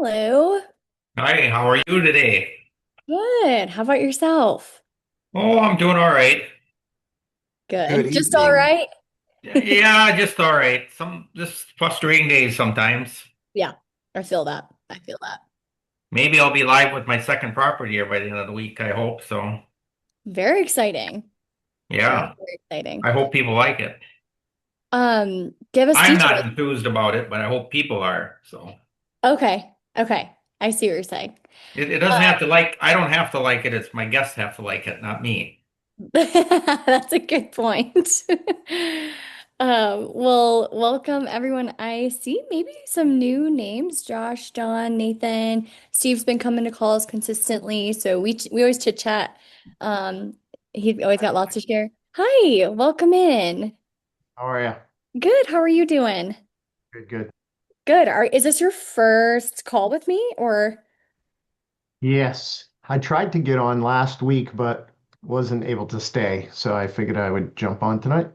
Hello. Hi, how are you today? Good. How about yourself? Oh, I'm doing all right. Good. Good Just all evening. right? Yeah, just all right. Some just frustrating days sometimes. Yeah, I feel that. I feel that. Maybe I'll be live with my second property here by the end of the week. I hope so. Very exciting. Very, Yeah, very exciting. I hope people like it. Give us I'm not details. enthused about it, but I hope people are. So Okay. Okay. I see what you're saying. it doesn't have to like, I don't have to like it. It's my guests have to like it, not me. That's a good point. Well, welcome everyone. I see maybe some new names. Josh, John, Nathan, Steve's been coming to calls consistently, so we always chit chat. Um, he always got lots to share. Hi, welcome in. How are you? Good. How are you doing? Good, good. Good. Is this your first call with me or? Yes, I tried to get on last week, but wasn't able to stay, so I figured I would jump on tonight.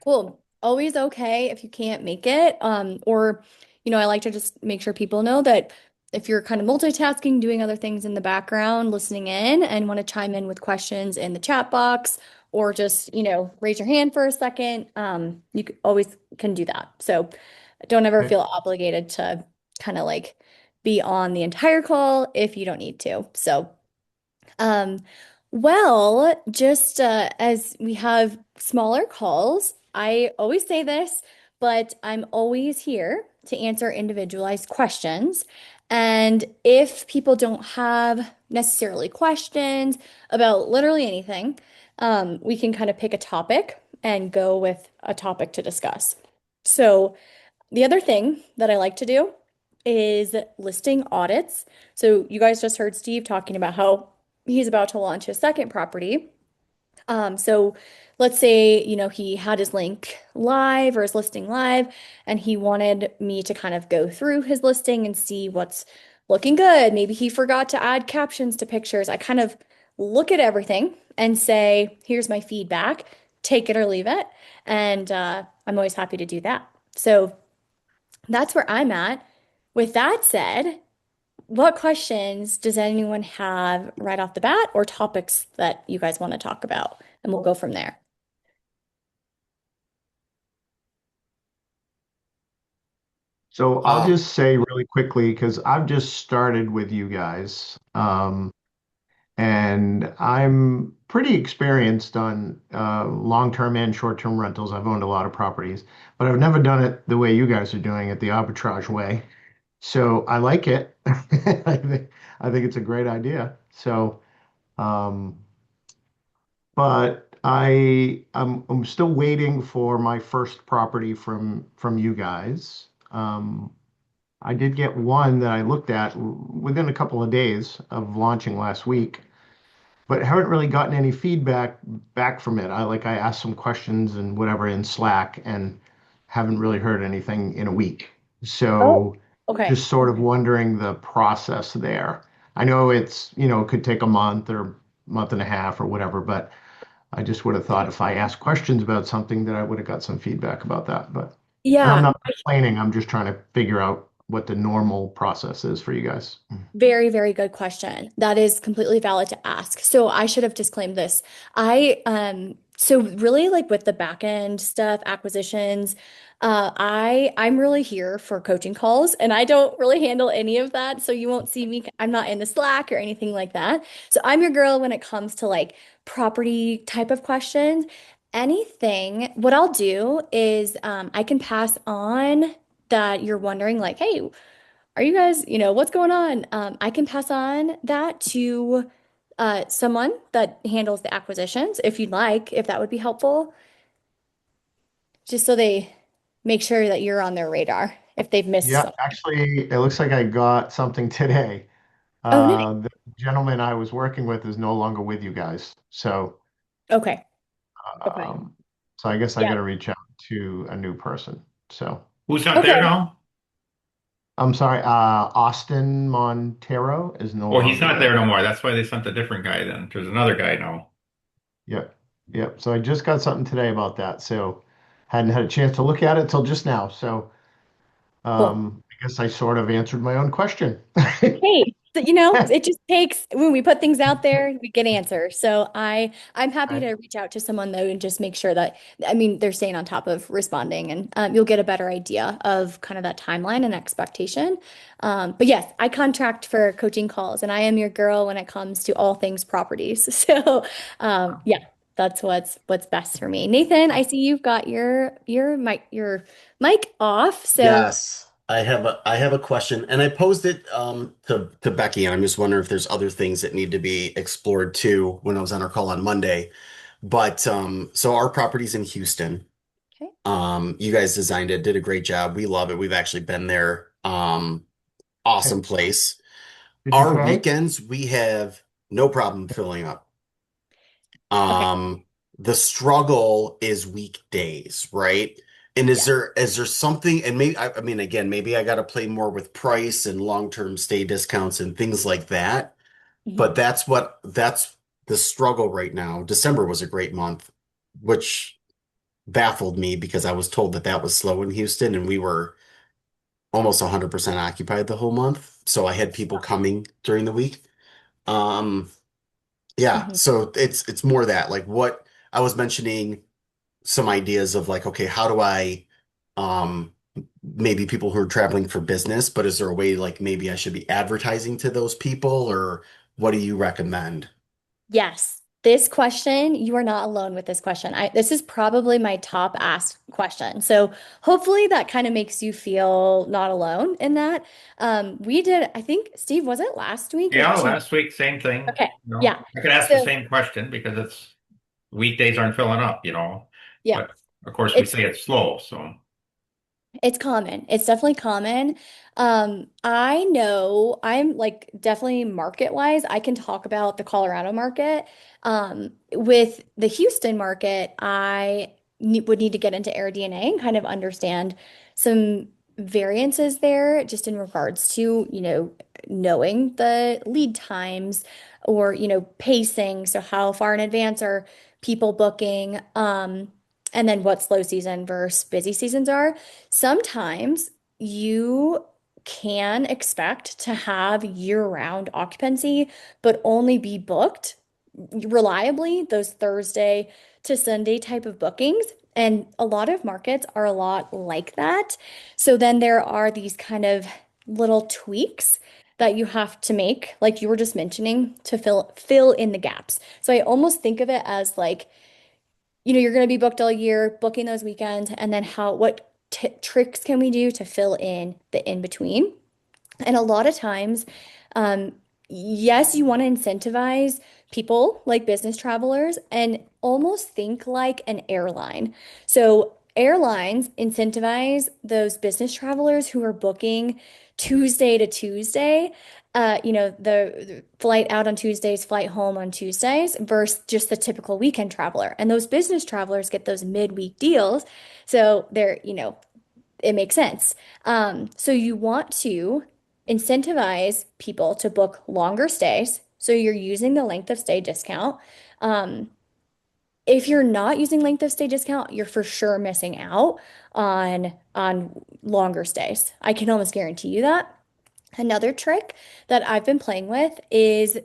Cool. Always okay if you can't make it. I like to just make sure people know that if you're kind of multitasking, doing other things in the background, listening in, and want to chime in with questions in the chat box, or just, raise your hand for a second, always can do that. So don't ever Okay. feel obligated to kind of like be on the entire call if you don't need to. Um, just as we have smaller calls, I always say this, but I'm always here to answer individualized questions. And if people don't have necessarily questions about literally anything, we can kind of pick a topic and go with a topic to discuss. So, the other thing that I like to do is listing audits. So you guys just heard Steve talking about how he's about to launch his second property. So let's say, he had his link live or his listing live, and he wanted me to kind of go through his listing and see what's looking good. Maybe he forgot to add captions to pictures. I kind of look at everything and say, here's my feedback, take it or leave it. And I'm always happy to do that. So that's where I'm at. With that said, what questions does anyone have right off the bat or topics that you guys want to talk about? And we'll go from there. So I'll just say really quickly, because I've just started with you guys, and I'm pretty experienced on long-term and short-term rentals. I've owned a lot of properties, but I've never done it the way you guys are doing it, the arbitrage way. So I like it. I think it's a great idea. So, um, but I'm still waiting for my first property from you guys. I did get one that I looked at within a couple of days of launching last week, but haven't really gotten any feedback back from it. I asked some questions and whatever in Slack and haven't really heard anything in a week. Oh, So okay. just sort of wondering the process there. I know it could take a month or month and a half or whatever, but I just would have thought if I asked questions about something that I would have got some feedback about that. And I'm Yeah, not complaining. I'm just trying to figure out what the normal process is for you guys. very, very good question. That is completely valid to ask. So I should have disclaimed this. So really like with the back end stuff, acquisitions, I'm really here for coaching calls and I don't really handle any of that. So you won't see me, I'm not in the Slack or anything like that. So I'm your girl when it comes to like property type of questions. Anything, what I'll do is I can pass on that you're wondering like, hey, are you guys, what's going on? I can pass on that to someone that handles the acquisitions if you'd like, if that would be helpful, just so they make sure that you're on their radar if they've missed Yeah, something. actually, it looks like I got something today. Oh, nice. The gentleman I was working with is no longer with you guys. Okay. Okay. Um, so I guess I got Yeah. to reach out to a new person. So Who's not there Okay. now? I'm sorry, Austin Montero is no Well, he's longer not there. there no more. That's why they sent a different guy then. There's another guy now. Yep. Yep. So I just got something today about that. So hadn't had a chance to look at it till just now. So Cool. I guess I sort of answered my own question. Hey, it just takes when we put things out there, we get answers. So I'm happy Right. to reach out to someone though and just make sure that they're staying on top of responding and you'll get a better idea of kind of that timeline and expectation. But yes, I contract for coaching calls and I am your girl when it comes to all things properties. So yeah, that's what's best for me. Nathan, I see you've got your mic off. So Yes, I have a question, and I posed it to Becky, and I'm just wondering if there's other things that need to be explored too when I was on our call on Monday. But so our property's in Houston. okay. You guys designed it, did a great job. We love it. We've actually been there. Awesome place. Did you Our pay? weekends we have no problem filling up. Okay. Um, the struggle is weekdays, right? And is Yeah. there something, and maybe I mean again, maybe I got to play more with price and long-term stay discounts and things like that. But Mhm. that's the struggle right now. December was a great month, which baffled me because I was told that that was slow in Houston and we were almost 100% occupied the whole month. So I had people coming during the week. Um, yeah, Mhm. so it's more that like what I was mentioning some ideas of like, okay, how do I um maybe people who are traveling for business, but is there a way like maybe I should be advertising to those people or what do you recommend? Yes, this question, you are not alone with this question. This is probably my top asked question. So hopefully that kind of makes you feel not alone in that. We did, I think, Steve, was it last week or Yeah, two? last week, same thing. Okay. Yeah. I could ask the So same question because it's weekdays aren't filling up. yeah, But of course we it's say it's slow, so It's common. It's definitely common. I know I'm like definitely market wise, I can talk about the Colorado market. With the Houston market, would need to get into AirDNA and kind of understand some variances there just in regards to, knowing the lead times or, pacing. So how far in advance are people booking? And then what slow season versus busy seasons are. Sometimes you can expect to have year-round occupancy, but only be booked reliably those Thursday to Sunday type of bookings. And a lot of markets are a lot like that. So then there are these kind of little tweaks that you have to make, like you were just mentioning, to fill in the gaps. So I almost think of it as like you're going to be booked all year, booking those weekends, and then what t tricks can we do to fill in the in between? And a lot of times, um, yes, you want to incentivize people like business travelers and almost think like an airline. So airlines incentivize those business travelers who are booking Tuesday to Tuesday. The flight out on Tuesdays, flight home on Tuesdays versus just the typical weekend traveler. And those business travelers get those midweek deals. So it makes sense. So you want to incentivize people to book longer stays. So you're using the length of stay discount. Um, if you're not using length of stay discount, you're for sure missing out on longer stays. I can almost guarantee you that. Another trick that I've been playing with is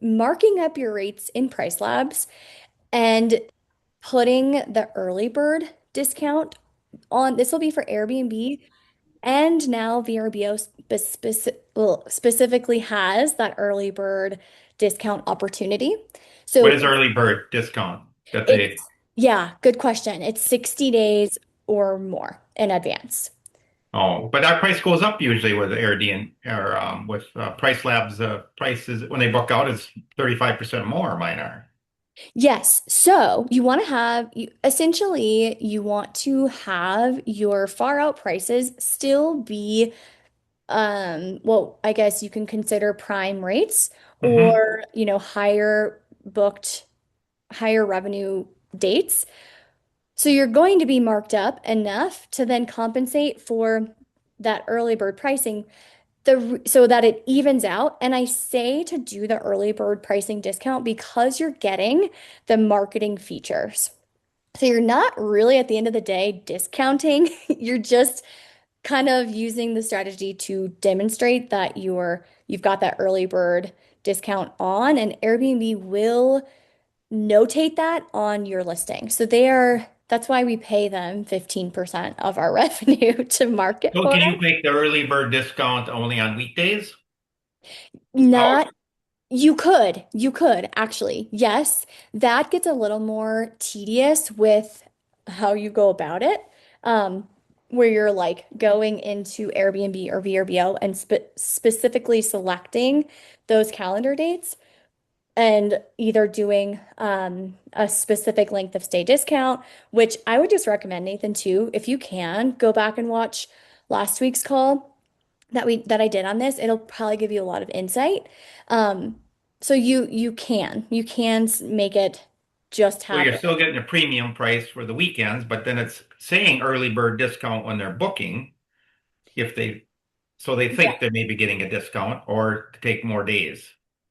marking up your rates in Price Labs and putting the early bird discount on. This will be for Airbnb and now VRBO specifically has that early bird discount opportunity. what So is early bird discount that they it's, yeah, good question. It's 60 days or more in advance. oh, but that price goes up usually with Airbnb or with Price Labs prices when they book out is 35% more mine are. Yes. So you want to essentially, you want to have your far out prices still be well, I guess you can consider prime rates Hmm. or, higher revenue dates. So you're going to be marked up enough to then compensate for that early bird pricing so that it evens out. And I say to do the early bird pricing discount because you're getting the marketing features. So you're not really at the end of the day discounting. You're just kind of using the strategy to demonstrate that you've got that early bird discount on, and Airbnb will notate that on your listing. So that's why we pay them 15% of our revenue to market So for can us. you make the early bird discount only on weekdays? Oh, Not you could actually. Yes, that gets a little more tedious with how you go about it. Where you're like going into Airbnb or VRBO and specifically selecting those calendar dates and either doing a specific length of stay discount, which I would just recommend, Nathan, too, if you can, go back and watch last week's call that I did on this. It'll probably give you a lot of insight. Um, so you can make it just so have you're still getting a premium price for the weekends, but then it's saying early bird discount when they're booking. If they, so they yeah think they may be getting a discount or to take more days.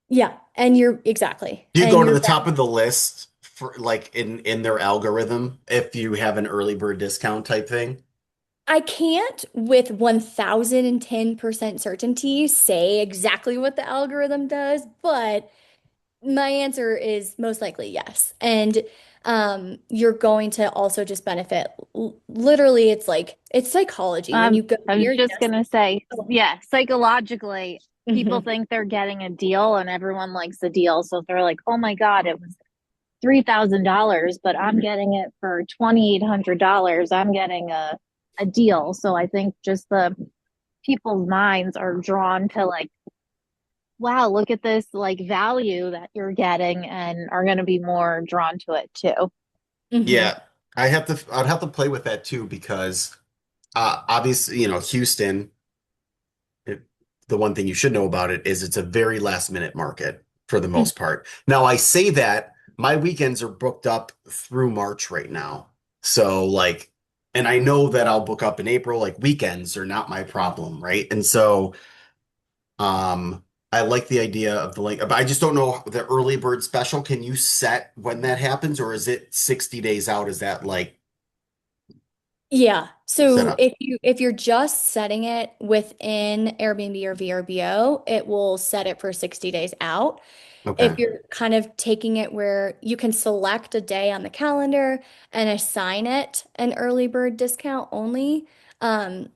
yeah, and you're exactly, Do you and go to you're the top of the list for like in their algorithm if you have an early bird discount type thing? I can't with 1010% certainty say exactly what the algorithm does, but my answer is most likely yes. And you're going to also just benefit. Literally, it's psychology. When you go I was here, just yes. gonna say, Oh, yeah, psychologically, people mhm. think they're getting a deal and everyone likes a deal. So if they're like, oh my God, it was $3,000, but I'm getting it for $2,800, I'm getting a deal. So I think just the people's minds are drawn to like, wow, look at this like value that you're getting and are gonna be more drawn to it too. Yeah, Mhm. I'd have to play with that too because obviously, Houston, it, the one thing you should know about it is it's a very last minute market for the most part. Now, I say that my weekends are booked up through March right now. So like, and I know that I'll book up in April, like weekends are not my problem, right? And so um I like the idea of the link, but I just don't know the early bird special. Can you set when that happens, or is it 60 days out? Is that like Yeah. set So up? if you're just setting it within Airbnb or VRBO, it will set it for 60 days out. If Okay. you're kind of taking it where you can select a day on the calendar and assign it an early bird discount only, um,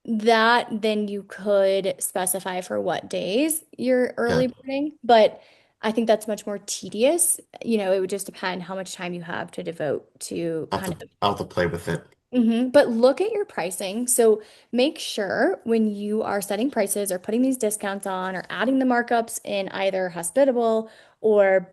that then you could specify for what days you're early Okay. birding. But I think that's much more tedious. It would just depend how much time you have to devote to kind of. I'll have to play with it. But look at your pricing. So make sure when you are setting prices or putting these discounts on or adding the markups in either hospitable or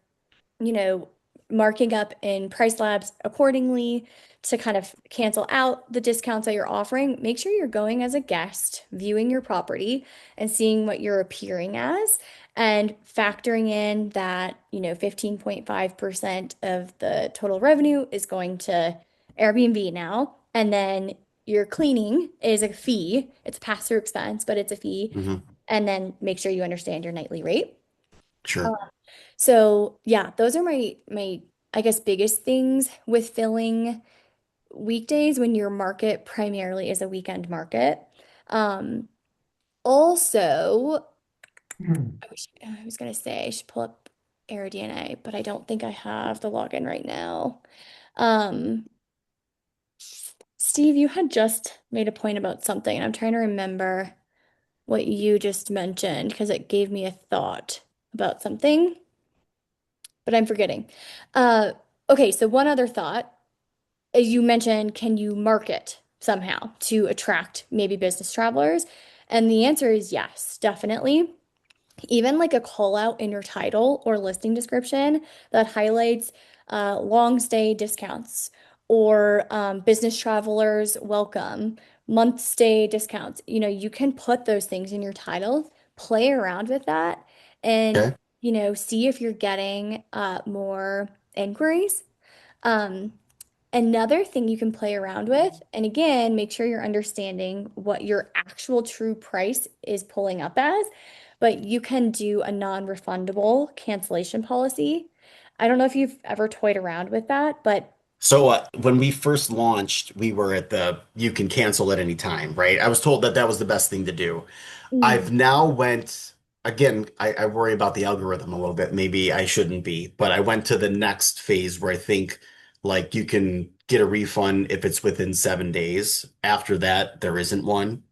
you know, marking up in price labs accordingly to kind of cancel out the discounts that you're offering. Make sure you're going as a guest, viewing your property and seeing what you're appearing as and factoring in that, 15.5% of the total revenue is going to Airbnb now. And then your cleaning is a fee. It's a pass-through expense, but it's a fee. Hmm. And then make sure you understand your nightly rate. Sure. So yeah, those are my I guess biggest things with filling weekdays when your market primarily is a weekend market. Um, also, I was gonna say I should pull up AirDNA, but I don't think I have the login right now. Um, Steve, you had just made a point about something, and I'm trying to remember what you just mentioned because it gave me a thought about something, but I'm forgetting. Uh, okay, so one other thought. As you mentioned, can you market somehow to attract maybe business travelers? And the answer is yes, definitely. Even like a call out in your title or listing description that highlights long stay discounts or business travelers welcome, month stay discounts. You can put those things in your title, play around with that, and Okay. see if you're getting more inquiries. Um, Another thing you can play around with, and again, make sure you're understanding what your actual true price is pulling up as, but you can do a non-refundable cancellation policy. I don't know if you've ever toyed around with that, but So when we first launched, we were at the you can cancel at any time, right? I was told that that was the best thing to do. Mm. I've now went again, I worry about the algorithm a little bit. Maybe I shouldn't be, but I went to the next phase where I think like you can get a refund if it's within 7 days. After that, there isn't one.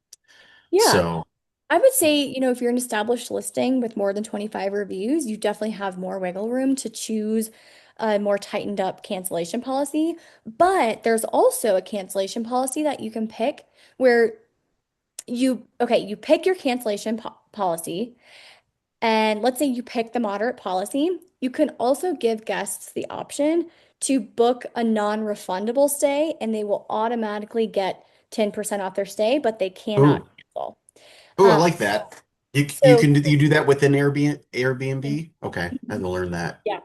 Yeah. So, I would say, if you're an established listing with more than 25 reviews, you definitely have more wiggle room to choose a more tightened up cancellation policy. But there's also a cancellation policy that you can pick where you pick your cancellation policy. And let's say you pick the moderate policy, you can also give guests the option to book a non-refundable stay and they will automatically get 10% off their stay, but they cannot ooh, cancel. I Um, like that. You so can you do that within Airbnb? Okay, I had to learn that. yeah.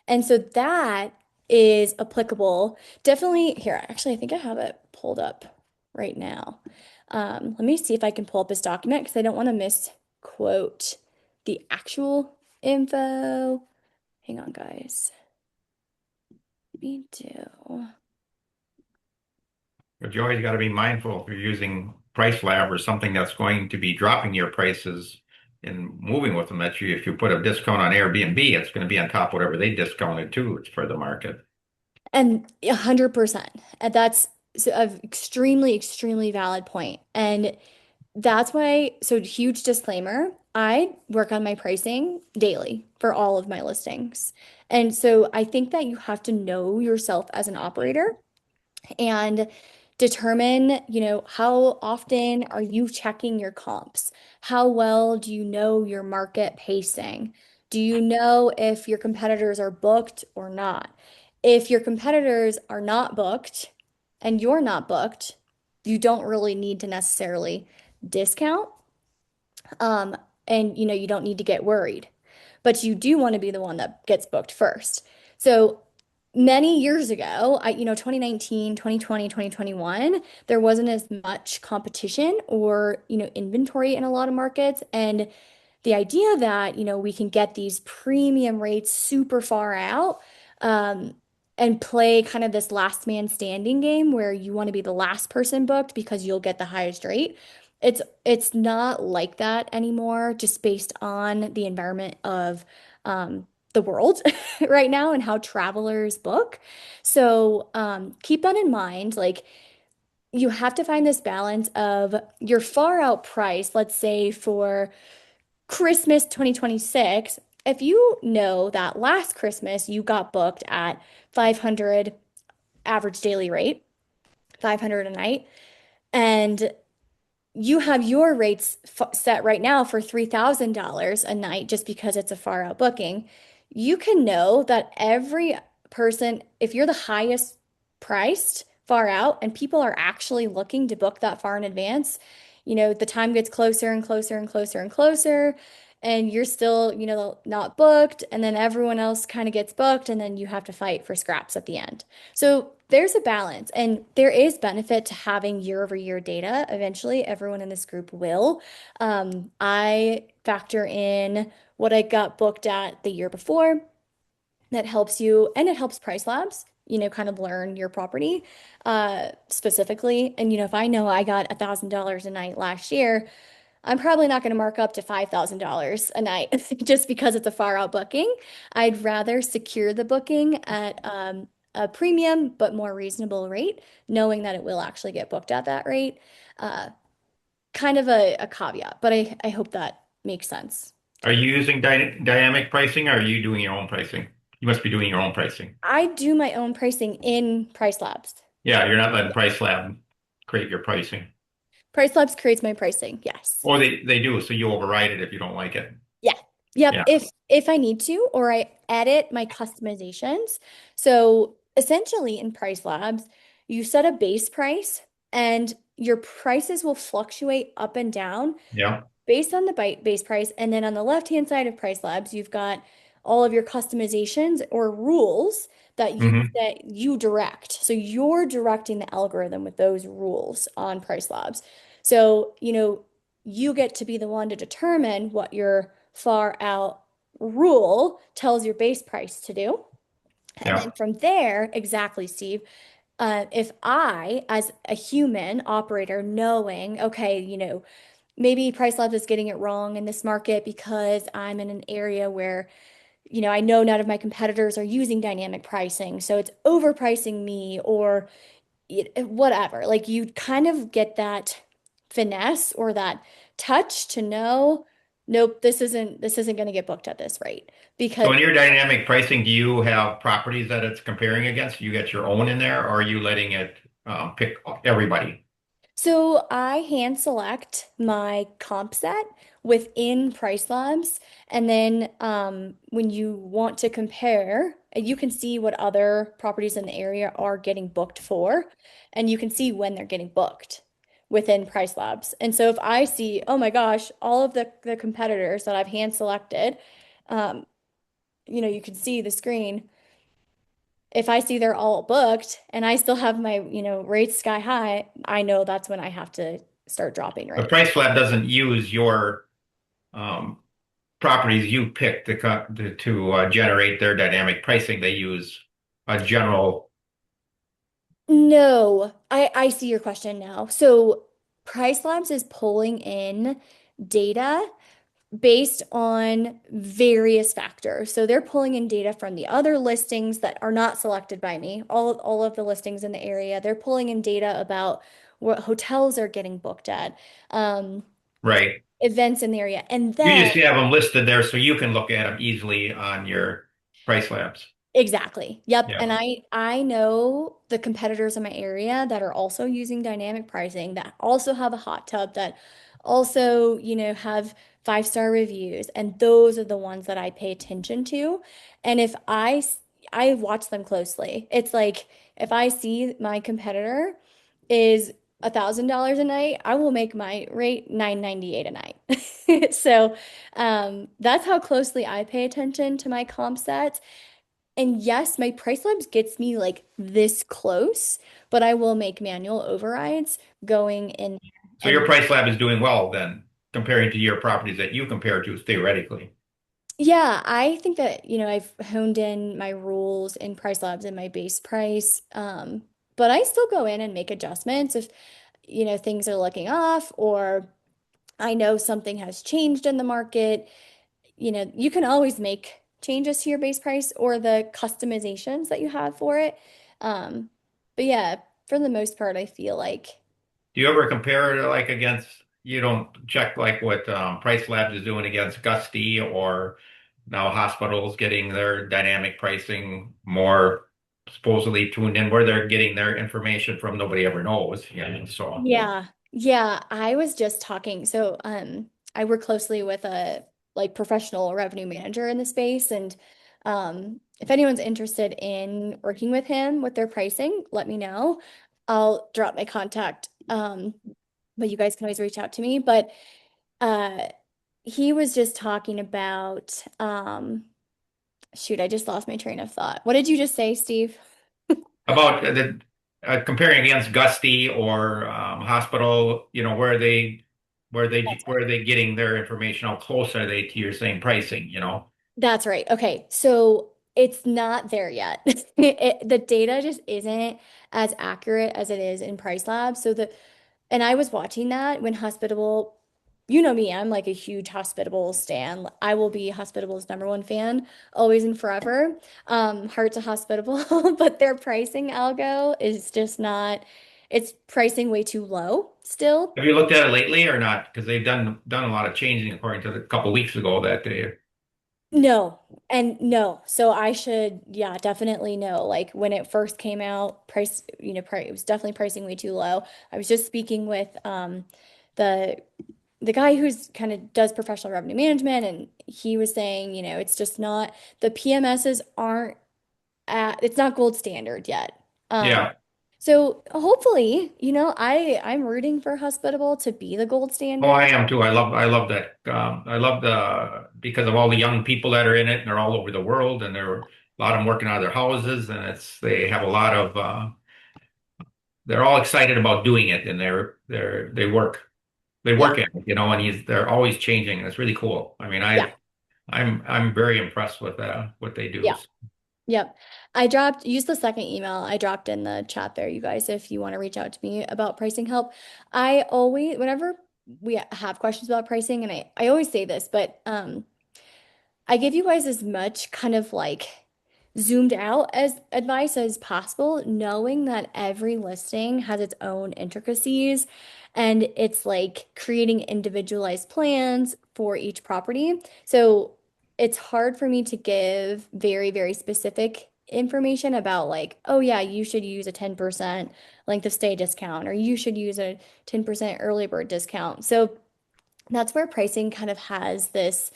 And so that is applicable. Definitely here, actually, I think I have it pulled up right now. Let me see if I can pull up this document because I don't want to misquote the actual info. Hang on, guys. Me too. But you always got to be mindful if you're using Price Lab or something that's going to be dropping your prices and moving with them. That you, if you put a discount on Airbnb, it's going to be on top of whatever they discounted too. It's for the market. And 100%. And that's an extremely, extremely valid point. And that's why, so huge disclaimer, I work on my pricing daily for all of my listings. And so I think that you have to know yourself as an operator and determine, how often are you checking your comps? How well do you know your market pacing? Do you know if your competitors are booked or not? If your competitors are not booked and you're not booked, you don't really need to necessarily discount. Um, and you don't need to get worried, but you do want to be the one that gets booked first. So many years ago, 2019, 2020, 2021, there wasn't as much competition or, inventory in a lot of markets. And the idea that, we can get these premium rates super far out, um, and play kind of this last man standing game where you want to be the last person booked because you'll get the highest rate. It's not like that anymore, just based on the environment of the world right now and how travelers book. So keep that in mind. Like you have to find this balance of your far out price, let's say for Christmas 2026, if you know that last Christmas you got booked at 500 average daily rate, 500 a night, and you have your rates set right now for $3,000 a night just because it's a far out booking, you can know that every person, if you're the highest priced far out and people are actually looking to book that far in advance, the time gets closer and closer and closer and closer, and you're still, not booked, and then everyone else kind of gets booked, and then you have to fight for scraps at the end. So there's a balance, and there is benefit to having year over year data. Eventually, everyone in this group will. I factor in what I got booked at the year before. That helps you, and it helps Price Labs, kind of learn your property specifically. And, if I know I got $1,000 a night last year, I'm probably not going to mark up to $5,000 a night just because it's a far out booking. I'd rather secure the booking at a premium but more reasonable rate, knowing that it will actually get booked at that rate. Uh, Kind of a caveat, but I hope that makes sense. Are you using dynamic pricing or are you doing your own pricing? You must be doing your own pricing. I do my own pricing in Price Labs. Yeah, you're not letting Price Lab create your pricing. Price Labs creates my pricing, yes. Or they do, so you override it if you don't like it. Yeah. Yep. Yeah. If I need to, or I edit my customizations. So essentially in Price Labs, you set a base price and your prices will fluctuate up and down Yeah. based on the base price. And then on the left-hand side of Price Labs, you've got all of your customizations or rules Hmm. that you direct. So you're directing the algorithm with those rules on Price Labs. So, you get to be the one to determine what your far out rule tells your base price to do. And then Yeah. from there, exactly, Steve, if I, as a human operator, knowing, okay, maybe Price Labs is getting it wrong in this market because I'm in an area where, I know none of my competitors are using dynamic pricing, so it's overpricing me or whatever. Like you kind of get that finesse or that touch to know, nope, this isn't going to get booked at this rate So because in your dynamic pricing, do you have properties that it's comparing against? You get your own in there, or are you letting it pick everybody? so I hand select my comp set within Price Labs, and then when you want to compare, you can see what other properties in the area are getting booked for, and you can see when they're getting booked within Price Labs. And so if I see, oh my gosh, all of the competitors that I've hand selected, um, you can see the screen. If I see they're all booked and I still have my, rates sky high, I know that's when I have to start dropping The rates. price lab doesn't use your um, properties you pick to generate their dynamic pricing. They use a general, No, I see your question now. So Price Labs is pulling in data based on various factors. So they're pulling in data from the other listings that are not selected by me, all of the listings in the area. They're pulling in data about what hotels are getting booked at, um, right? events in the area. And You then just have them listed there so you can look at them easily on your price labs. exactly. Yep. Yeah. And I know the competitors in my area that are also using dynamic pricing that also have a hot tub that also, have 5-star reviews and those are the ones that I pay attention to. And if I watch them closely. It's like if I see my competitor is $1,000 a night, I will make my rate 998 a night. So, that's how closely I pay attention to my comp sets. And yes, my price labs gets me like this close, but I will make manual overrides going in So and your price lab is doing well then, comparing to your properties that you compare to theoretically. yeah, I think that, I've honed in my rules in price labs and my base price. But I still go in and make adjustments if, things are looking off or I know something has changed in the market. You can always make changes to your base price or the customizations that you have for it. Um, but yeah, for the most part, I feel like Do you ever compare it like against, you don't check like what Price Labs is doing against Gusty or now hospitals getting their dynamic pricing more supposedly tuned in where they're getting their information from nobody ever knows. Yeah. So yeah, yeah, I was just talking. So, I work closely with a like professional revenue manager in the space, and if anyone's interested in working with him with their pricing, let me know. I'll drop my contact. But you guys can always reach out to me. But uh, he was just talking about, shoot, I just lost my train of thought. What did you just say, Steve? about the comparing against Gusty or hospital, where are they getting their information? How close are they to your same pricing, you know? That's right. Okay. So it's not there yet. The data just isn't as accurate as it is in Price Lab. And I was watching that when Hospitable, you know me, I'm like a huge Hospitable stan. I will be Hospitable's number one fan, always and forever. Heart to Hospitable, but their pricing algo is just not, it's pricing way too low still. Have you looked at it lately or not? Because they've done a lot of changing according to a couple weeks ago that they No, and no. So I should, yeah, definitely know. Like when it first came out, price, it was definitely pricing way too low. I was just speaking with the the guy who's kind of does professional revenue management, and he was saying, it's just not the PMSs aren't it's not gold standard yet. Um, yeah. so hopefully, I'm rooting for Hospitable to be the gold Oh, I standard. am too. I love that. I love the because of all the young people that are in it, and they're all over the world, and there are a lot of them working out of their houses, and they have a lot of they're all excited about doing it, and they Yeah, work at it, and they're always changing, and it's really cool. I mean, yeah, I'm very impressed with what they do. yeah. Yep. Use the second email I dropped in the chat there, you guys, if you want to reach out to me about pricing help. Whenever we have questions about pricing, and I always say this, but I give you guys as much kind of like zoomed out as advice as possible, knowing that every listing has its own intricacies and it's like creating individualized plans for each property. So it's hard for me to give very, very specific information about like, oh yeah, you should use a 10% length of stay discount or you should use a 10% early bird discount. So that's where pricing kind of has this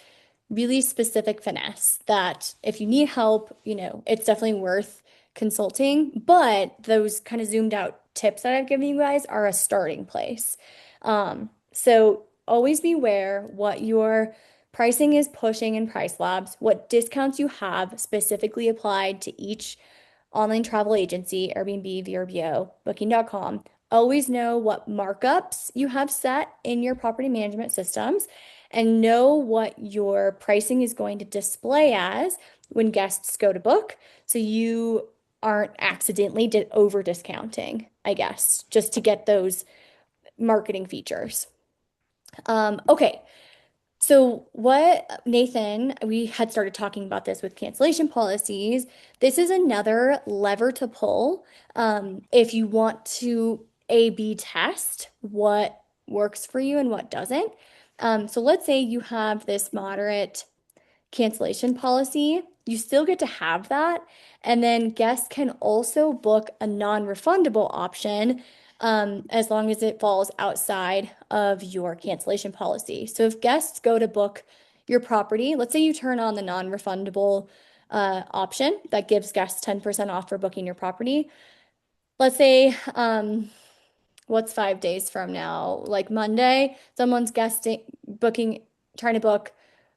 really specific finesse that if you need help, it's definitely worth consulting. But those kind of zoomed out tips that I've given you guys are a starting place. So always beware what your pricing is pushing in price labs, what discounts you have specifically applied to each online travel agency, Airbnb, VRBO, Booking.com. Always know what markups you have set in your property management systems and know what your pricing is going to display as when guests go to book so you aren't accidentally over discounting, I guess, just to get those marketing features. Okay, so what Nathan, we had started talking about this with cancellation policies. This is another lever to pull if you want to A/B test what works for you and what doesn't. So let's say you have this moderate cancellation policy, you still get to have that. And then guests can also book a non-refundable option as long as it falls outside of your cancellation policy. So if guests go to book your property, let's say you turn on the non-refundable option that gives guests 10% off for booking your property. Let's say what's 5 days from now? Like Monday, someone's guesting, booking, trying to book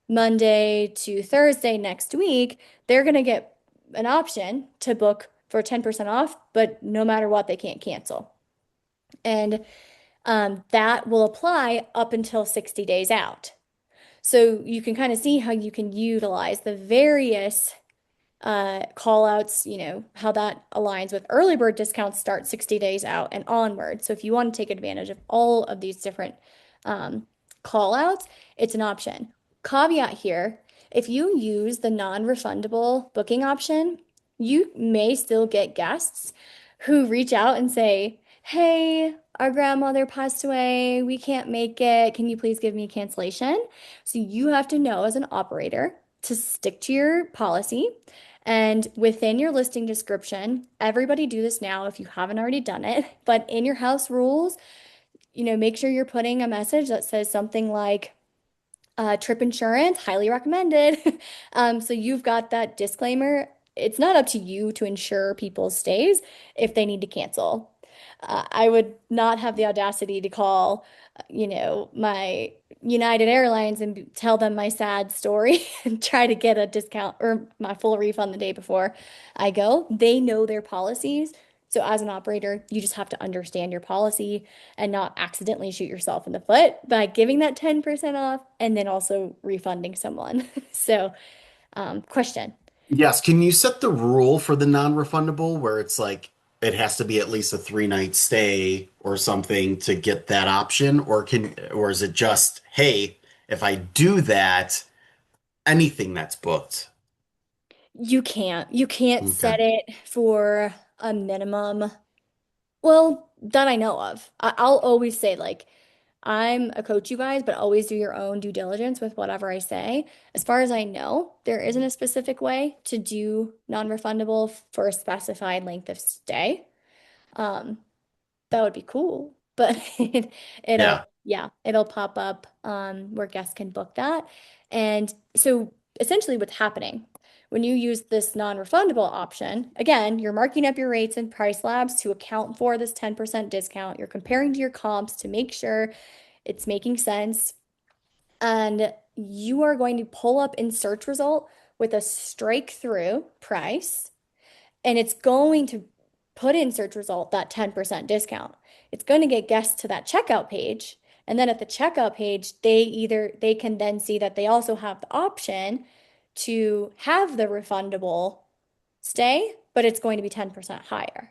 Monday to Thursday next week. They're going to get an option to book for 10% off, but no matter what, they can't cancel. And that will apply up until 60 days out. So you can kind of see how you can utilize the various call outs, how that aligns with early bird discounts start 60 days out and onward. So if you want to take advantage of all of these different call outs, it's an option. Caveat here, if you use the non-refundable booking option, you may still get guests who reach out and say, hey, our grandmother passed away. We can't make it. Can you please give me a cancellation? So you have to know as an operator to stick to your policy and within your listing description, everybody do this now if you haven't already done it, but in your house rules, make sure you're putting a message that says something like trip insurance, highly recommended. So you've got that disclaimer. It's not up to you to ensure people's stays if they need to cancel. I would not have the audacity to call, my United Airlines and tell them my sad story and try to get a discount or my full refund the day before I go. They know their policies. So as an operator, you just have to understand your policy and not accidentally shoot yourself in the foot by giving that 10% off and then also refunding someone. So, question. Yes, can you set the rule for the non-refundable where it's like it has to be at least a 3 night stay or something to get that option? Or is it just, hey, if I do that, anything that's booked? You can't Okay. set it for a minimum. Well, that I know of. I'll always say, like, I'm a coach, you guys, but always do your own due diligence with whatever I say. As far as I know, there isn't a specific way to do non-refundable for a specified length of stay. Um, that would be cool, but Yeah. it'll pop up where guests can book that. And so essentially what's happening when you use this non-refundable option, again, you're marking up your rates and price labs to account for this 10% discount. You're comparing to your comps to make sure it's making sense. And you are going to pull up in search result with a strike through price and it's going to put in search result that 10% discount. It's going to get guests to that checkout page. And then at the checkout page, they can then see that they also have the option to have the refundable stay, but it's going to be 10% higher.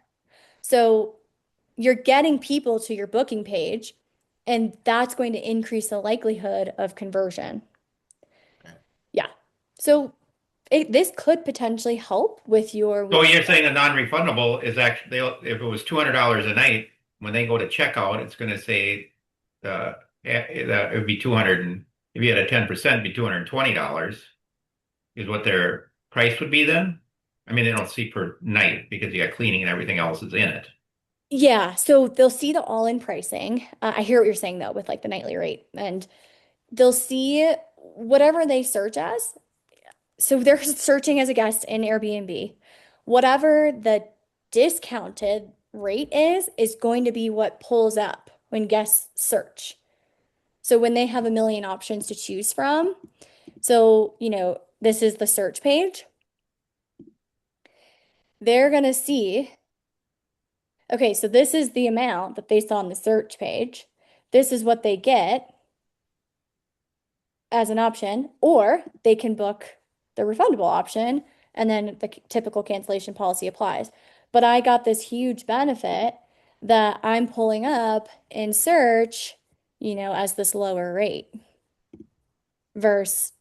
So you're getting people to your booking page, and that's going to increase the likelihood of conversion. Okay. Yeah. So this could potentially help with your So week. you're saying a non-refundable is actually, if it was $200 a night, when they go to checkout, it's going to say it would be 200, and if you had a 10%, it'd be $220 is what their price would be then. I mean, they don't see per night because you got cleaning and everything else is in it. Yeah, so they'll see the all-in pricing. I hear what you're saying though with like the nightly rate, and they'll see whatever they search as. So they're searching as a guest in Airbnb. Whatever the discounted rate is going to be what pulls up when guests search. So when they have a million options to choose from, so, this is the search page, they're going to see, okay, so this is the amount that they saw on the search page. This is what they get as an option, or they can book the refundable option and then the typical cancellation policy applies. But I got this huge benefit that I'm pulling up in search, as this lower rate versus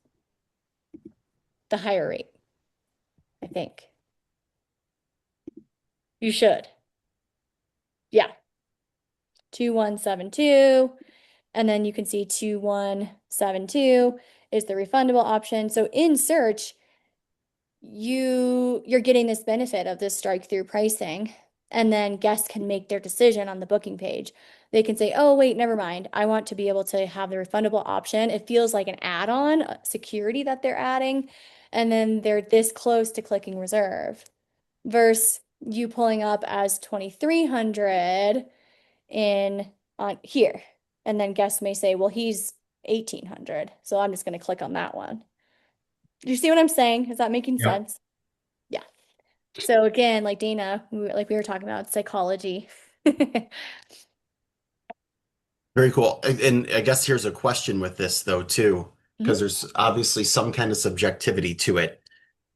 the higher rate, I think. You should. Yeah. 2172. And then you can see 2172 is the refundable option. So in search, you're getting this benefit of this strike through pricing, and then guests can make their decision on the booking page. They can say, oh wait, never mind, I want to be able to have the refundable option. It feels like an add-on security that they're adding, and then they're this close to clicking reserve versus you pulling up as 2300 in on here, and then guests may say, well, he's 1800, so I'm just going to click on that one. Do you see what I'm saying? Is that making Yep. sense? Yeah. So again, like Dana, like we were talking about psychology. Very cool. And I guess here's a question with this though too, because Mhm. there's obviously some kind of subjectivity to it.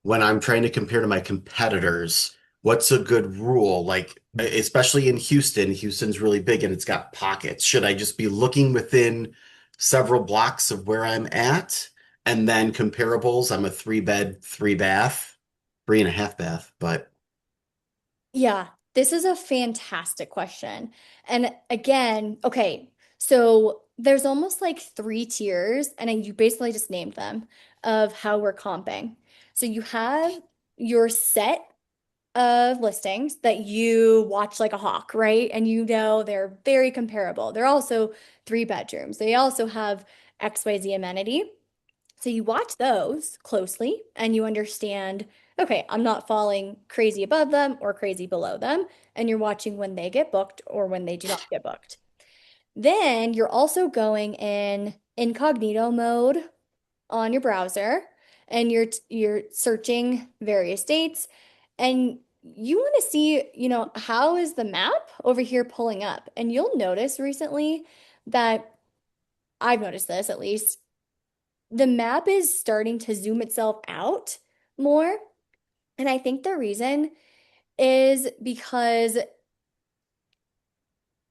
When I'm trying to compare to my competitors, what's a good rule? Like, especially in Houston, Houston's really big and it's got pockets. Should I just be looking within several blocks of where I'm at? And then comparables, I'm a 3 bed, 3 bath, 3.5 bath, but Yeah, this is a fantastic question. And again, okay, so there's almost like three tiers, and you basically just named them of how we're comping. So you have your set of listings that you watch like a hawk, right? And they're very comparable. They're also three bedrooms. They also have XYZ amenity. So you watch those closely and you understand, okay, I'm not falling crazy above them or crazy below them. And you're watching when they get booked or when they do not get booked. Then you're also going in incognito mode on your browser, and you're searching various dates, and you want to see, how is the map over here pulling up? And you'll notice recently that I've noticed this at least, the map is starting to zoom itself out more. And I think the reason is because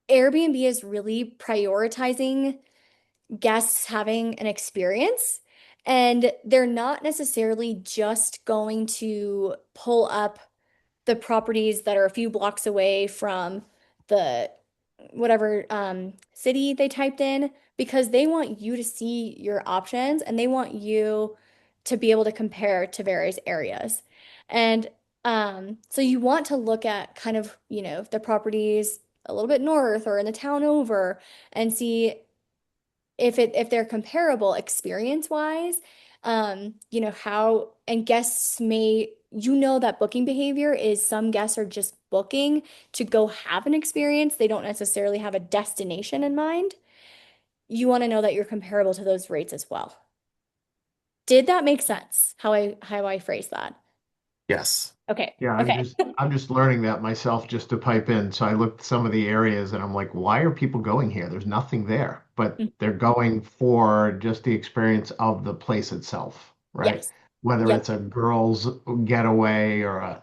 Airbnb is really prioritizing guests having an experience, and they're not necessarily just going to pull up the properties that are a few blocks away from the whatever city they typed in, because they want you to see your options and they want you to be able to compare to various areas. And so you want to look at kind of, the properties a little bit north or in the town over and see if they're comparable experience wise. How, and guests may, that booking behavior is some guests are just booking to go have an experience. They don't necessarily have a destination in mind. You want to know that you're comparable to those rates as well. Did that make sense? How I phrase that? yes. Okay. Yeah, I'm Okay. just I'm just learning that myself just to pipe in. So I looked at some of the areas and I'm like, why are people going here? There's nothing there, but Mm, they're going for just the experience of the place itself, right? yes. Whether Yep. it's a girls getaway or a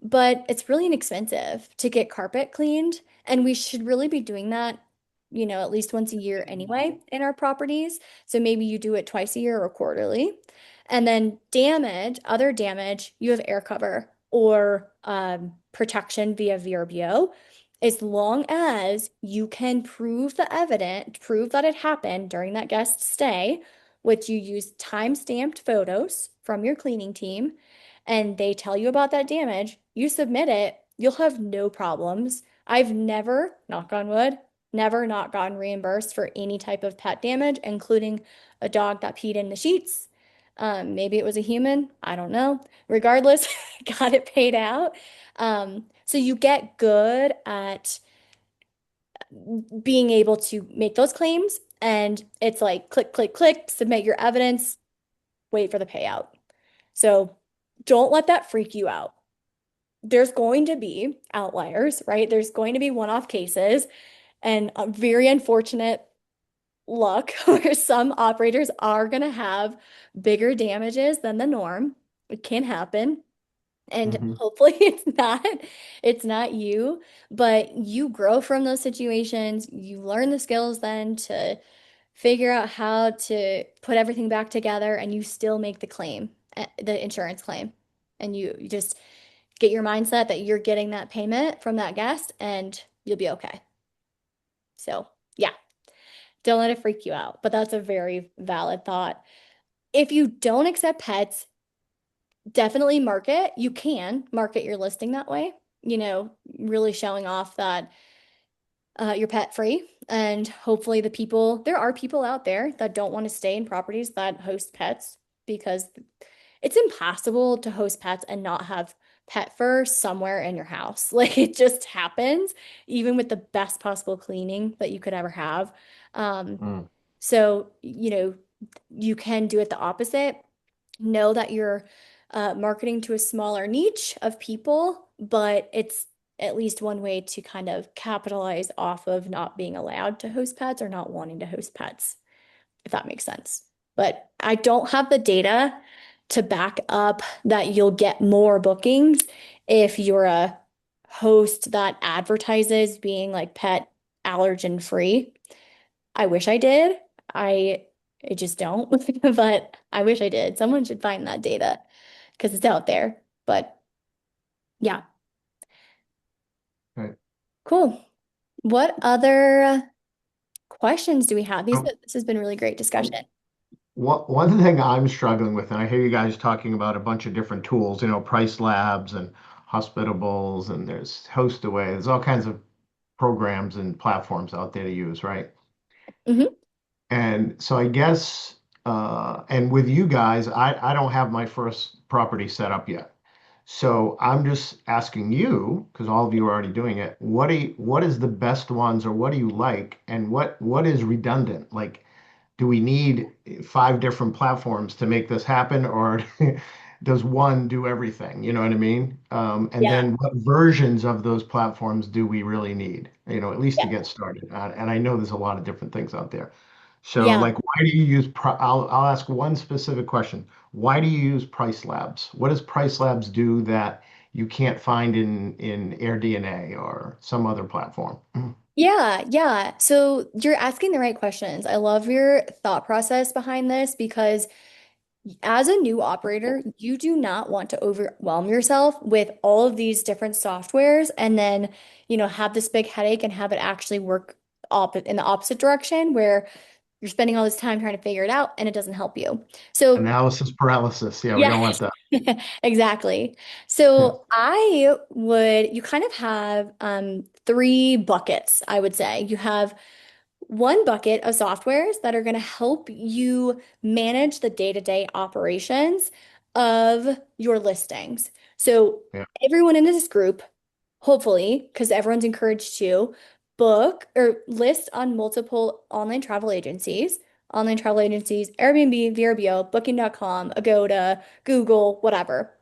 but it's really inexpensive to get carpet cleaned. And we should really be doing that, at least once a year anyway in our properties. So maybe you do it twice a year or quarterly. And then other damage, you have air cover or protection via VRBO, as long as you can prove that it happened during that guest stay, which you use time-stamped photos from your cleaning team, and they tell you about that damage, you submit it, you'll have no problems. I've never, knock on wood, never not gotten reimbursed for any type of pet damage, including a dog that peed in the sheets. Maybe it was a human, I don't know. Regardless, got it paid out. So you get good at being able to make those claims, and it's like click, click, click, submit your evidence, wait for the payout. So don't let that freak you out. There's going to be outliers, right? There's going to be one-off cases and a very unfortunate luck where some operators are going to have bigger damages than the norm. It can happen. And Hmm. hopefully it's not you, but you grow from those situations. You learn the skills then to figure out how to put everything back together, and you still make the claim, the insurance claim. And you just get your mindset that you're getting that payment from that guest and you'll be okay. So, yeah, don't let it freak you out. But that's a very valid thought. If you don't accept pets, definitely market. You can market your listing that way, really showing off that you're pet free. And hopefully, there are people out there that don't want to stay in properties that host pets because it's impossible to host pets and not have pet fur somewhere in your house. Like it just happens, even with the best possible cleaning that you could ever have. Um, Mm. so, you can do it the opposite. Know that you're marketing to a smaller niche of people, but it's at least one way to kind of capitalize off of not being allowed to host pets or not wanting to host pets, if that makes sense. But I don't have the data to back up that you'll get more bookings if you're a host that advertises being like pet allergen free. I wish I did. I I just don't, but I wish I did. Someone should find that data because it's out there. But yeah, Right. cool. What other questions do we have? Um, This has been really great discussion. one thing I'm struggling with, and I hear you guys talking about a bunch of different tools, Price Labs and Hospitables, and there's HostAway. There's all kinds of programs and platforms out there to use, right? Hmm. And so I guess, and with you guys, I don't have my first property set up yet. So I'm just asking you, because all of you are already doing it, what is the best ones or what do you like and what is redundant? Like, do we need five different platforms to make this happen, or does one do everything? You know what I mean? And Yeah. then what versions of those platforms do we really need? At least to Yeah. get started. And I know there's a lot of different things out there. So, Yeah. like, why do you use? I'll ask one specific question. Why do you use Price Labs? What does Price Labs do that you can't find in AirDNA or some other platform? Yeah, yeah. So you're asking the right questions. I love your thought process behind this because as a new operator, you do not want to overwhelm yourself with all of these different softwares and then, have this big headache and have it actually work in the opposite direction where you're spending all this time trying to figure it out and it doesn't help you. So, Analysis paralysis. Yeah, we yeah, don't want that. exactly. Yeah. So you kind of have three buckets, I would say. You have one bucket of softwares that are going to help you manage the day-to-day operations of your listings. So Yeah. everyone in this group, hopefully, because everyone's encouraged to book or list on multiple online travel agencies, Airbnb, VRBO, Booking.com, Agoda, Google, whatever.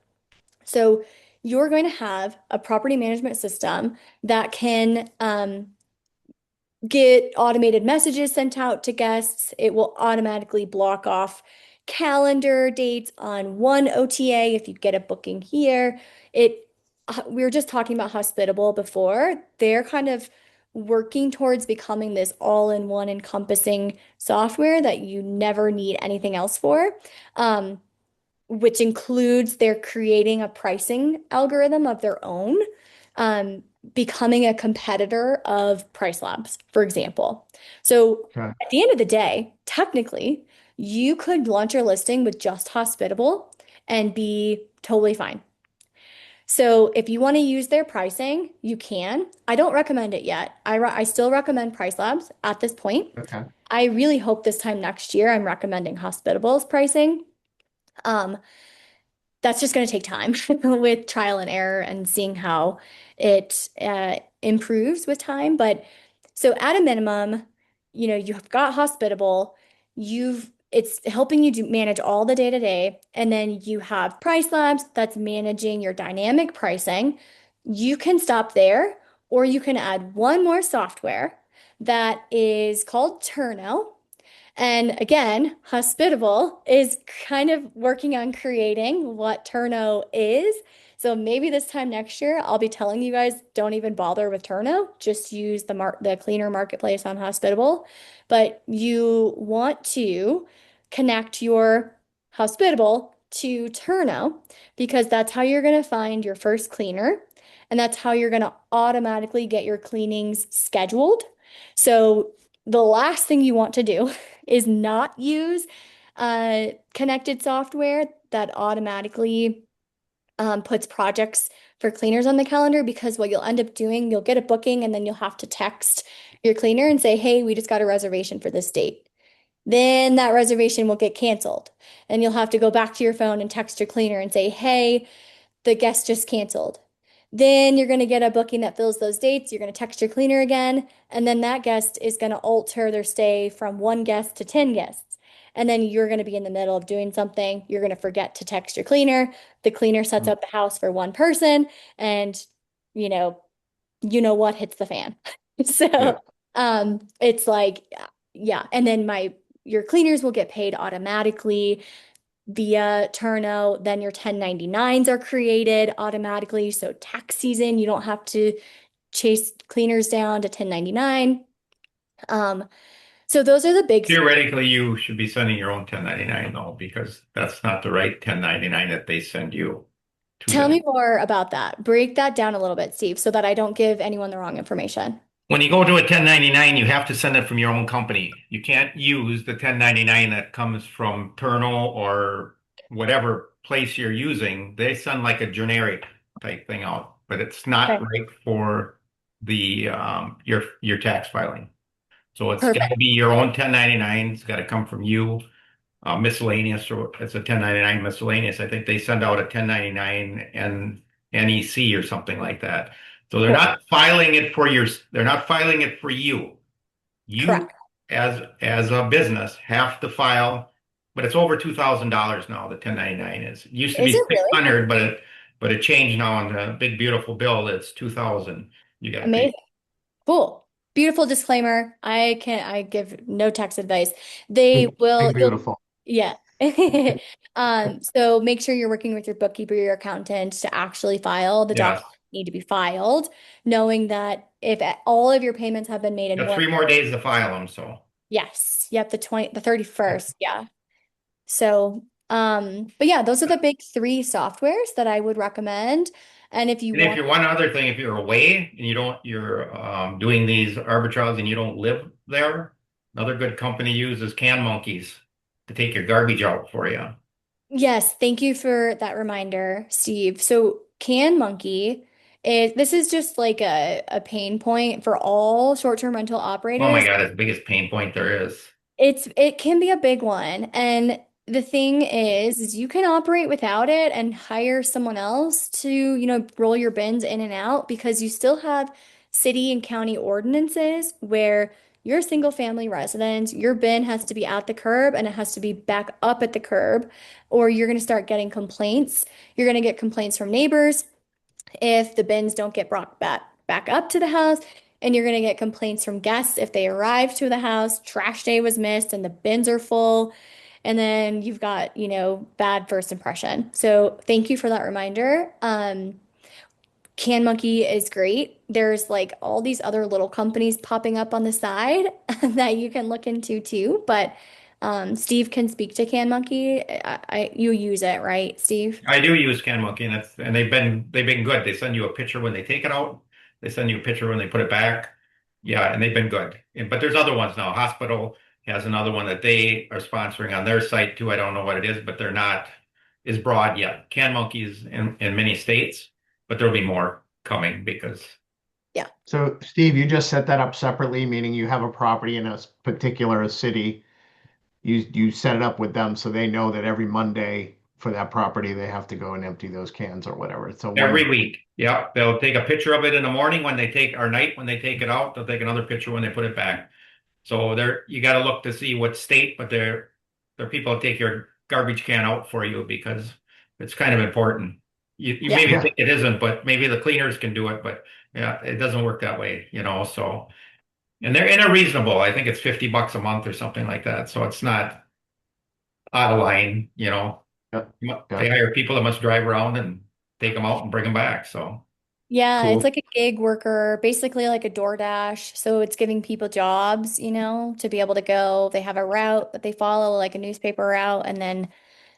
So you're going to have a property management system that can get automated messages sent out to guests. It will automatically block off calendar dates on one OTA if you get a booking here. It we were just talking about Hospitable before. They're kind of working towards becoming this all-in-one encompassing software that you never need anything else for. Um, which includes they're creating a pricing algorithm of their own, um, becoming a competitor of Price Labs, for example. So Okay. at the end of the day, technically, you could launch your listing with just Hospitable and be totally fine. So if you want to use their pricing, you can. I don't recommend it yet. I still recommend Price Labs at this point. Okay. I really hope this time next year I'm recommending Hospitable's pricing. Um, that's just going to take time with trial and error and seeing how it improves with time. But so at a minimum, you've got Hospitable, it's helping you manage all the day to day, and then you have Price Labs that's managing your dynamic pricing. You can stop there, or you can add one more software that is called Turno. And again, Hospitable is kind of working on creating what Turno is. So maybe this time next year, I'll be telling you guys don't even bother with Turno, just use the cleaner marketplace on Hospitable. But you want to connect your Hospitable to Turno because that's how you're going to find your first cleaner. And that's how you're going to automatically get your cleanings scheduled. So the last thing you want to do is not use connected software that automatically puts projects for cleaners on the calendar because what you'll end up doing, you'll get a booking and then you'll have to text your cleaner and say, hey, we just got a reservation for this date. Then that reservation will get canceled. And you'll have to go back to your phone and text your cleaner and say, hey, the guest just canceled. Then you're going to get a booking that fills those dates. You're going to text your cleaner again, and then that guest is going to alter their stay from one guest to 10 guests. And then you're going to be in the middle of doing something. You're going to forget to text your cleaner. The cleaner sets Mm. up the house for one person, and you know, you know what hits the fan. Yeah. So, it's like, yeah. And then your cleaners will get paid automatically via Turno. Then your 1099s are created automatically. So tax season, you don't have to chase cleaners down to 1099. Um, so those are the big three. Theoretically, you should be sending your own 1099 though, because that's not the right 1099 that they send you to Tell them. me more about that. Break that down a little bit, Steve, so that I don't give anyone the wrong information. When you go to a 1099, you have to send it from your own company. You can't use the 1099 that comes from Turnal or whatever place you're using. They send like a generic type thing out, but it's not Okay, right for the your tax filing. So it's got to perfect. be your own 1099. It's got to come from you. Miscellaneous, or it's a 1099 miscellaneous. I think they send out a 1099 and NEC or something like that. So they're Cool. not filing it for they're not filing it for you. You Correct. as a business have to file, but it's over $2,000 now, the 1099 is. It used to Is be it really? 600, but it changed now on the big beautiful bill. It's 2,000 you got to pay. Amazing. Cool. Beautiful disclaimer. I give no tax advice. They Big, will, big, you'll, beautiful. yeah. So make sure you're working with your bookkeeper, your accountant to actually file the Yes. documents that need to be filed, knowing that if all of your payments have been made in Got one, 3 more days to file them, so. yes. Yep, the 31st. Yeah. So, but yeah, those are the big three softwares that I would recommend. And if you And if want, you're one other thing, if you're away and you're doing these arbitrage and you don't live there, another good company uses Can Monkeys to take your garbage out for you. yes, thank you for that reminder, Steve. So, Can Monkey this is just like a pain point for all short-term rental Oh my operators. God, it's the biggest pain point there is. It can be a big one. And the thing is you can operate without it and hire someone else to, roll your bins in and out because you still have city and county ordinances where you're a single family resident, your bin has to be at the curb and it has to be back up at the curb, or you're going to start getting complaints. You're going to get complaints from neighbors if the bins don't get brought back up to the house. And you're going to get complaints from guests if they arrive to the house, trash day was missed and the bins are full. And then you've got, bad first impression. So thank you for that reminder. Can Monkey is great. There's like all these other little companies popping up on the side that you can look into too. But Steve can speak to Can Monkey. You use it, right, Steve? I do use CanMonkey, and they've been good. They send you a picture when they take it out. They send you a picture when they put it back. Yeah, and they've been good. But there's other ones now. Hospital has another one that they are sponsoring on their site too. I don't know what it is, but they're not as broad yet. CanMonkey is in many states, but there'll be more coming because Yeah. So, Steve, you just set that up separately, meaning you have a property in a particular city. You set it up with them so they know that every Monday for that property they have to go and empty those cans or whatever. It's a every one. week, yeah, they'll take a picture of it in the morning when they take or night when they take it out. They'll take another picture when they put it back. So there, you got to look to see what state, but there are people that take your garbage can out for you because it's kind of important. You Yeah. maybe Yeah. think it isn't, but maybe the cleaners can do it. But yeah, it doesn't work that way. So and they're reasonable. I think it's $50 a month or something like that. So it's not out of line. Yeah. They Yeah. hire people that must drive around and take them out and bring them back. So Yeah, it's Cool. like a gig worker, basically like a DoorDash. So it's giving people jobs, to be able to go. They have a route that they follow, like a newspaper route, and then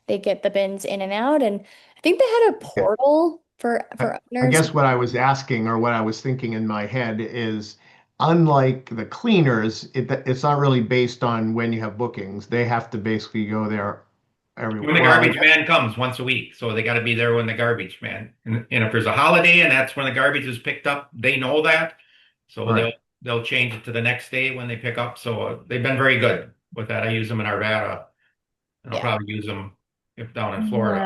they get the bins in and out. And I think they had a Yeah. portal for I, for I owners. guess what I was asking or what I was thinking in my head is unlike the cleaners, it's not really based on when you have bookings. They have to basically go there every, when the well, I garbage guess, man comes once a week, so they got to be there when the garbage man. And if there's a holiday and that's when the garbage is picked up, they know that, so they'll right. they'll change it to the next day when they pick up. So they've been very good with that. I use them in Arvada, and I'll Yeah. probably use them if down in Florida.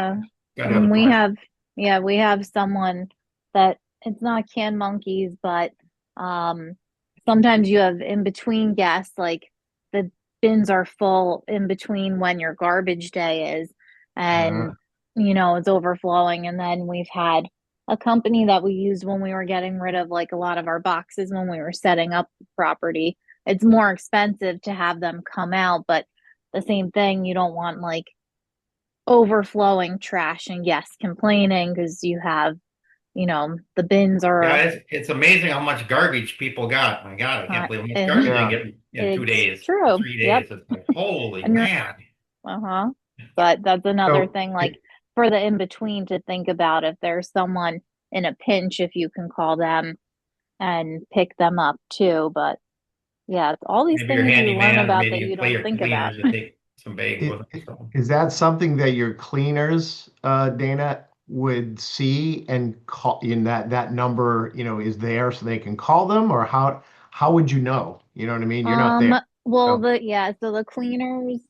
Yeah. Got Yeah. another And we project. have, yeah, we have someone that it's not Can Monkeys, but um sometimes you have in between guests, like the bins are full in between when your garbage day is, Uh, and it's overflowing. And then we've had a company that we used when we were getting rid of like a lot of our boxes when we were setting up the property. It's more expensive to have them come out, but the same thing, you don't want like overflowing trash and guests complaining because you have, the bins Yeah, are it's amazing how much garbage people got. My God, I can't believe how much and garbage they yeah. get in two it's days, true. three Yep. days. It's like holy And man. uh-huh. But that's another So thing, like for the in between to think about if there's someone in a pinch, if you can call them and pick them up too. But yeah, it's all these Maybe your things you learn handyman, or about maybe that you you play don't your think about. cleaners that take some bags with them. So. is that something that your cleaners, Dana, would see and call in that number, is there so they can call them, or how would you know? You know what I mean? You're not there. Well, So, so the cleaners,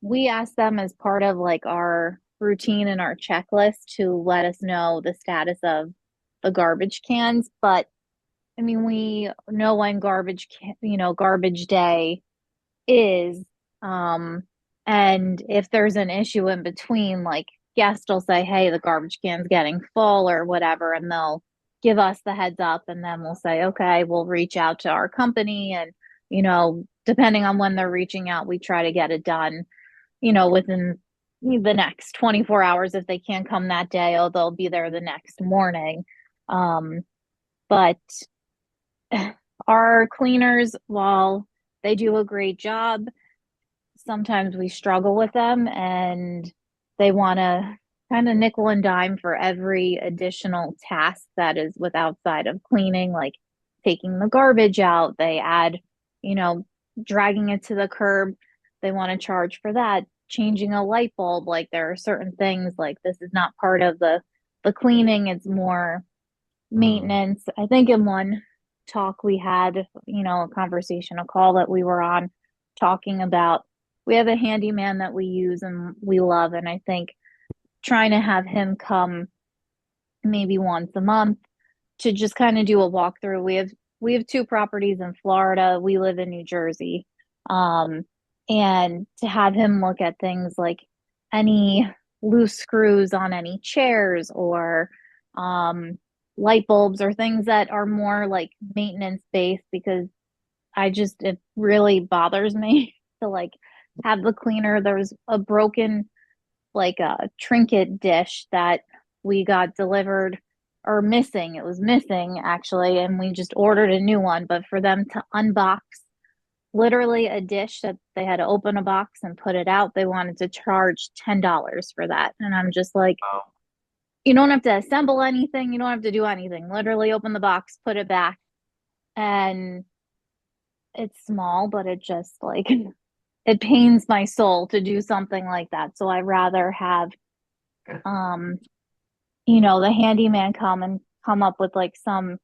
we ask them as part of like our routine and our checklist to let us know the status of the garbage cans. But I mean, we know when garbage day is. Um, and if there's an issue in between, like guests will say, hey, the garbage can's getting full or whatever, and they'll give us the heads up, and then we'll say, okay, we'll reach out to our company. And, depending on when they're reaching out, we try to get it done, within the next 24 hours. If they can't come that day, oh, they'll be there the next morning. Um, but our cleaners, while they do a great job, sometimes we struggle with them and they want to kind of nickel and dime for every additional task that is with outside of cleaning, like taking the garbage out. They add, you know, dragging it to the curb. They want to charge for that. Changing a light bulb, like there are certain things like this is not part of the cleaning. It's more mm, maintenance. I think in one talk we had, a conversation, a call that we were on talking about, we have a handyman that we use and we love. And I think trying to have him come maybe once a month to just kind of do a walkthrough. We have two properties in Florida. We live in New Jersey. Um, and to have him look at things like any loose screws on any chairs or um, light bulbs or things that are more like maintenance based, because it really bothers me to like have the cleaner. There was a broken like a trinket dish that we got delivered or missing. It was missing actually, and we just ordered a new one. But for them to unbox literally a dish that they had to open a box and put it out, they wanted to charge $10 for that. And I'm just like, you don't have to assemble anything, you don't have to do anything. Literally open the box, put it back, and it's small, but it just like it pains my soul to do something like that. So I'd rather have um the handyman come up with like some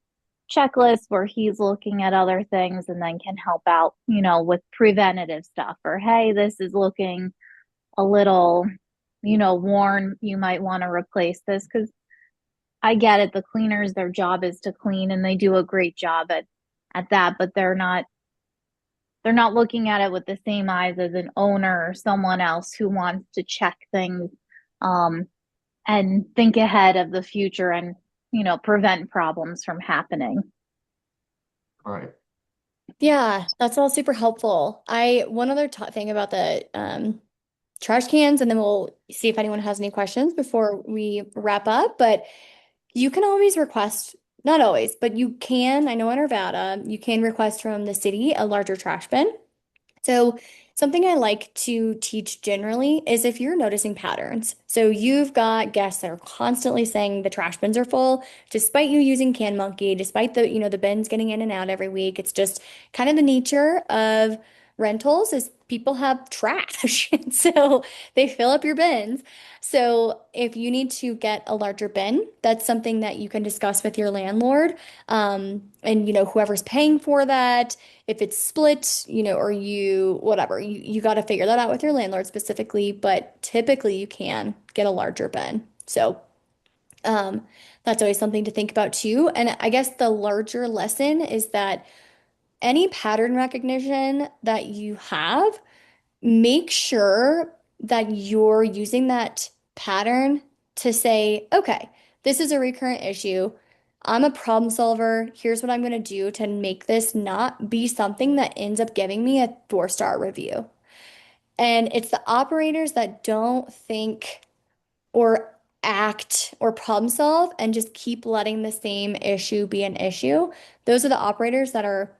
checklist where he's looking at other things and then can help out, with preventative stuff, or hey, this is looking a little, worn. You might want to replace this, because I get it. The cleaners, their job is to clean and they do a great job at that, but they're not looking at it with the same eyes as an owner or someone else who wants to check things um, and think ahead of the future and, prevent problems from happening. All right. Yeah, that's all super helpful. One other thing about the trash cans, and then we'll see if anyone has any questions before we wrap up. But you can always request, not always, but you can, I know in Arvada, you can request from the city a larger trash bin. So, something I like to teach generally is if you're noticing patterns. So, you've got guests that are constantly saying the trash bins are full, despite you using Can Monkey, despite the bins getting in and out every week. It's just kind of the nature of rentals is people have trash. And so they fill up your bins. So, if you need to get a larger bin, that's something that you can discuss with your landlord. And whoever's paying for that, if it's split, or whatever, you got to figure that out with your landlord specifically, but typically you can get a larger bin. So, um, that's always something to think about too. And I guess the larger lesson is that any pattern recognition that you have, make sure that you're using that pattern to say, okay, this is a recurrent issue. I'm a problem solver. Here's what I'm going to do to make this not be something that ends up giving me a 4-star review. And it's the operators that don't think or act or problem solve and just keep letting the same issue be an issue. Those are the operators that are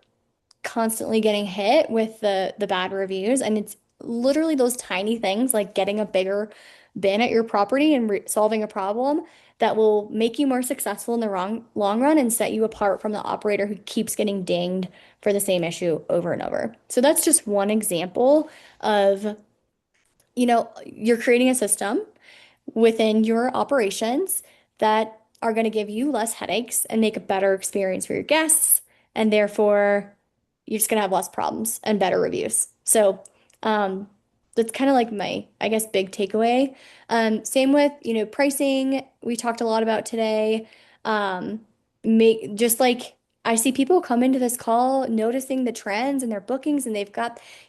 constantly getting hit with the bad reviews, and it's literally those tiny things like getting a bigger bin at your property and solving a problem that will make you more successful in the long run and set you apart from the operator who keeps getting dinged for the same issue over and over. So that's just one example of, you're creating a system within your operations that are going to give you less headaches and make a better experience for your guests. And therefore, you're just going to have less problems and better reviews. So, that's kind of like my, I guess, big takeaway. Same with, pricing, we talked a lot about today. Make just like I see people come into this call noticing the trends in their bookings, and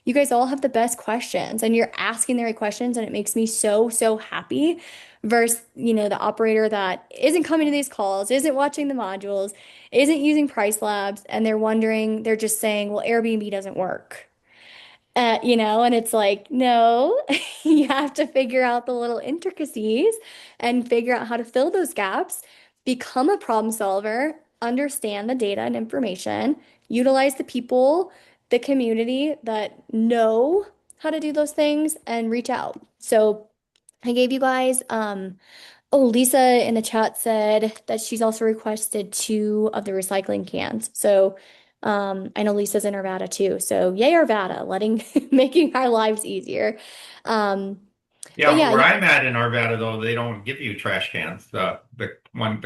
you guys all have the best questions and you're asking the right questions, and it makes me so, so happy versus, the operator that isn't coming to these calls, isn't watching the modules, isn't using price labs, and they're just saying, well, Airbnb doesn't work. And it's like, no, you have to figure out the little intricacies and figure out how to fill those gaps, become a problem solver, understand the data and information, utilize the people, the community that know how to do those things, and reach out. So I gave you guys, oh, Lisa in the chat said that she's also requested 2 of the recycling cans. So I know Lisa's in Arvada too. So yay, Arvada, making our lives easier. Um, but Yeah, yeah, where I'm at in Arvada though, they don't give you trash cans. The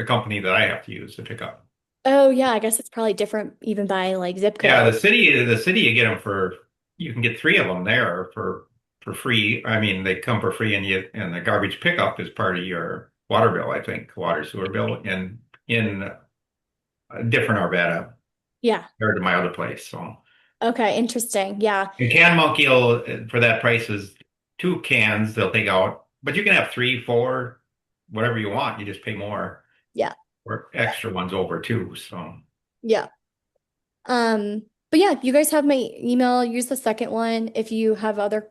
company that I have to use to pick up. oh yeah, I guess it's probably different even by like zip Yeah, code. the city you get them you can get 3 of them there for free. I mean, they come for free, and the garbage pickup is part of your water bill, I think, water sewer bill in a different Arvada Yeah. compared to my other place. So, Okay, interesting. Yeah. and Can Monkey will, for that price is 2 cans they'll take out, but you can have 3, 4, whatever you want. You just pay more Yeah. or extra ones over too. So. Yeah. But yeah, you guys have my email. Use the second one if you have other,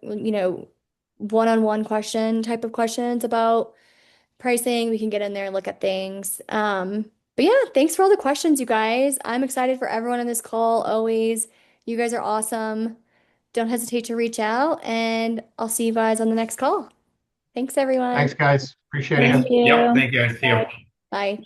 one-on-one type of questions about pricing. We can get in there and look at things. But yeah, thanks for all the questions, you guys. I'm excited for everyone on this call always. You guys are awesome. Don't hesitate to reach out, and I'll see you guys on the next call. Thanks, everyone. Thanks, guys. Appreciate Thank you. Thanks. Yep. you. Thank you. I see you. Bye.